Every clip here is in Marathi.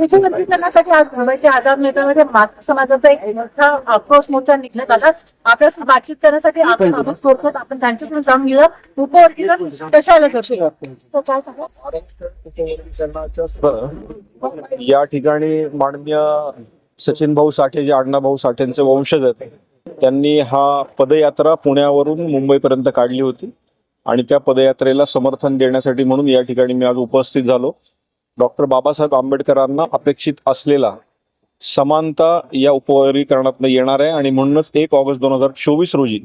विखुरण्यासाठी आज मुंबईच्या आझाद मैदानामध्ये मातृ समाजाचा एक मोठा आक्रोश मोर्चा निघण्यात आला. आपल्या बातचीत करण्यासाठी आपण माणूस बोलतो. आपण त्यांच्याकडून जाणून घेऊया उपवर्गीकरण कशाला दर्शवलं तर काय सांगा. या ठिकाणी माननीय सचिन भाऊ साठे जे अण्णाभाऊ साठेंचे वंशज आहेत, त्यांनी हा पदयात्रा पुण्यावरून मुंबईपर्यंत काढली होती आणि त्या पदयात्रेला समर्थन देण्यासाठी म्हणून या ठिकाणी मी आज उपस्थित झालो. डॉक्टर बाबासाहेब आंबेडकरांना अपेक्षित असलेला समानता या उपवर्गीकरणातून येणार आहे आणि म्हणूनच 1 ऑगस्ट 2024 रोजी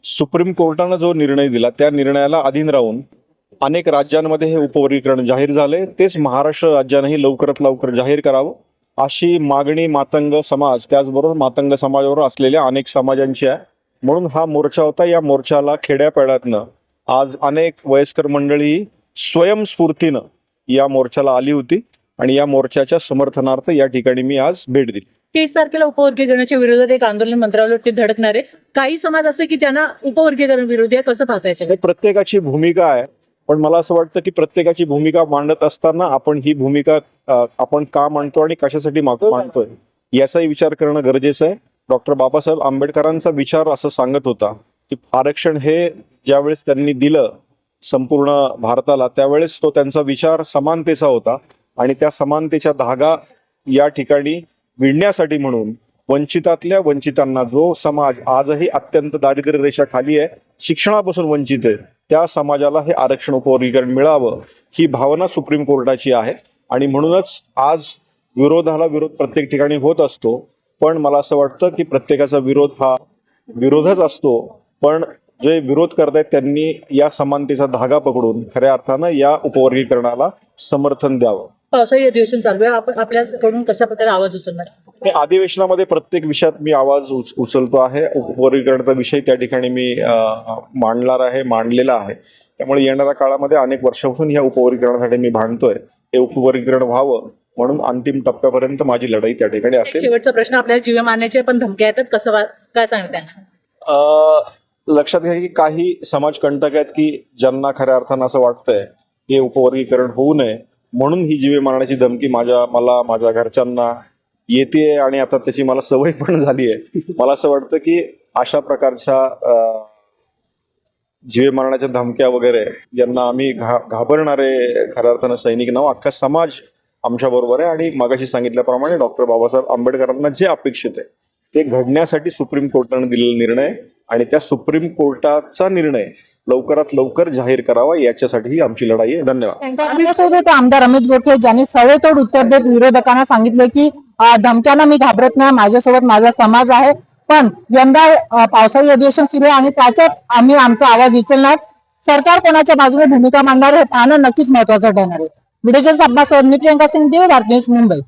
सुप्रीम कोर्टानं जो निर्णय दिला त्या निर्णयाला अधीन राहून अनेक राज्यांमध्ये हे उपवर्गीकरण जाहीर झाले. तेच महाराष्ट्र राज्यानेही लवकरात लवकर जाहीर करावं अशी मागणी मातंग समाज त्याचबरोबर मातंग समाजावर असलेल्या अनेक समाजांची आहे. म्हणून हा मोर्चा होता. या मोर्चाला खेड्यापाड्यातनं आज अनेक वयस्कर मंडळी स्वयंस्फूर्तीनं या मोर्चाला आली होती आणि या मोर्चाच्या समर्थनार्थ या ठिकाणी मी आज भेट दिली. 30 तारखेला उपवर्गीकरणाच्या विरोधात एक आंदोलन मंत्रालयावरती धडकणार आहे. काही समाज असे की ज्यांना उपवर्गीकरण विरोधी आहे, कसं पाहता याच्याकडे? प्रत्येकाची भूमिका आहे, पण मला असं वाटतं की प्रत्येकाची भूमिका मांडत असताना आपण ही भूमिका आपण का मांडतो आणि कशासाठी मांडतोय याचाही विचार करणं गरजेचं आहे. डॉक्टर बाबासाहेब आंबेडकरांचा विचार असं सांगत होता की आरक्षण हे ज्यावेळेस त्यांनी दिलं संपूर्ण भारताला, त्यावेळेस तो त्यांचा विचार समानतेचा होता आणि त्या समानतेच्या धागा या ठिकाणी विणण्यासाठी म्हणून वंचितातल्या वंचितांना, जो समाज आजही अत्यंत दारिद्र्य रेषाखाली आहे, शिक्षणापासून वंचित आहे, त्या समाजाला हे आरक्षण उपवर्गीकरण मिळावं ही भावना सुप्रीम कोर्टाची आहे. आणि म्हणूनच आज विरोधाला विरोध प्रत्येक ठिकाणी होत असतो, पण मला असं वाटतं की प्रत्येकाचा विरोध हा विरोधच असतो, पण जे विरोध करतायत त्यांनी या समानतेचा धागा पकडून खऱ्या अर्थानं या उपवर्गीकरणाला समर्थन द्यावं. पावसाळी अधिवेशन चालू आहे, आपण आपल्याकडून कशा प्रकारे आवाज उचलणार? मी अधिवेशनामध्ये प्रत्येक विषयात मी आवाज उचलतो आहे. उपवर्गीकरणाचा विषय त्या ठिकाणी मी मांडलेला आहे. त्यामुळे येणाऱ्या काळामध्ये अनेक वर्षापासून या उपवर्गीकरणासाठी मी भांडतोय. हे उपवर्गीकरण व्हावं म्हणून अंतिम टप्प्यापर्यंत माझी लढाई त्या ठिकाणी असेल. शेवटचा प्रश्न, आपल्याला जीवे मारण्याचे पण धमक्या येतात, कसं काय सांगता? लक्षात घ्या की काही समाज कंटक आहेत की ज्यांना खऱ्या अर्थानं असं वाटतंय की उपवर्गीकरण होऊ नये म्हणून ही जीवे मारण्याची धमकी मला माझ्या घरच्यांना येते आणि आता त्याची मला सवय पण झाली आहे. मला असं वाटतं की अशा प्रकारच्या जीवे मारण्याच्या धमक्या वगैरे ज्यांना आम्ही घाबरणारे खऱ्या अर्थानं सैनिक नाव अख्खा समाज आमच्या बरोबर आहे. आणि मगाशी सांगितल्याप्रमाणे डॉक्टर बाबासाहेब आंबेडकरांना जे अपेक्षित आहे ते घडण्यासाठी सुप्रीम कोर्टाने दिलेला निर्णय आणि त्या सुप्रीम कोर्टाचा निर्णय लवकरात लवकर जाहीर करावा याच्यासाठी ही आमची लढाई आहे. धन्यवाद. आमच्यासोबत आमदार अमित गोखले ज्यांनी सडेतोड उत्तर देत विरोधकांना सांगितले की धमक्यांना मी घाबरत नाही, माझ्यासोबत माझा समाज आहे. पण यंदा पावसाळी अधिवेशन सुरू आहे आणि त्याच्यात आम्ही आमचा आवाज उचलणार. सरकार कोणाच्या बाजूने भूमिका मांडणार हे पाहणं नक्कीच महत्वाचं ठरणार आहे. व्हिडिओ जर्नलिस्ट अब्बास मी प्रियंका सिंग, भारत न्यूज, मुंबई.